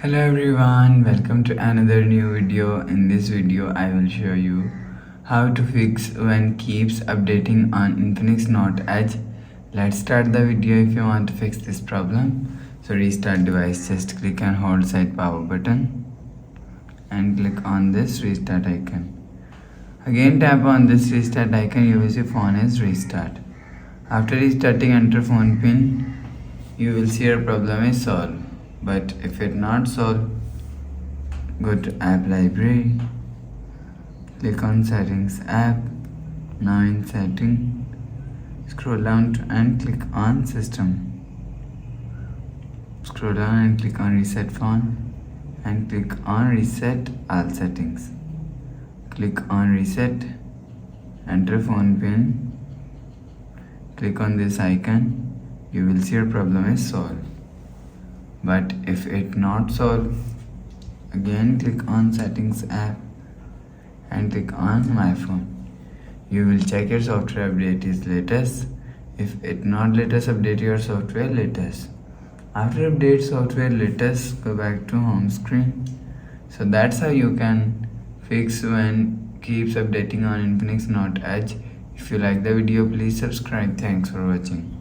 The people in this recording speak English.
Hello everyone, welcome to another new video. In this video I will show you how to fix when keeps updating on Infinix Note Edge. Let's start the video. If you want to fix this problem, so restart device, just click and hold side power button and click on this restart icon. Again tap on this restart icon, you will see phone is restart. After restarting, enter phone pin, you will see your problem is solved. But if it not solved, go to app library, click on settings app. Now in setting, scroll down and click on system. Scroll down and click on reset phone and click on reset all settings. Click on reset, enter phone pin, click on this icon, you will see your problem is solved. But if it not solved, again click on settings app and click on my phone. You will check your software update is latest. If it not latest, update your software latest. After update software latest, go back to home screen. So that's how you can fix when keeps updating on Infinix Note Edge. If you like the video, please subscribe. Thanks for watching.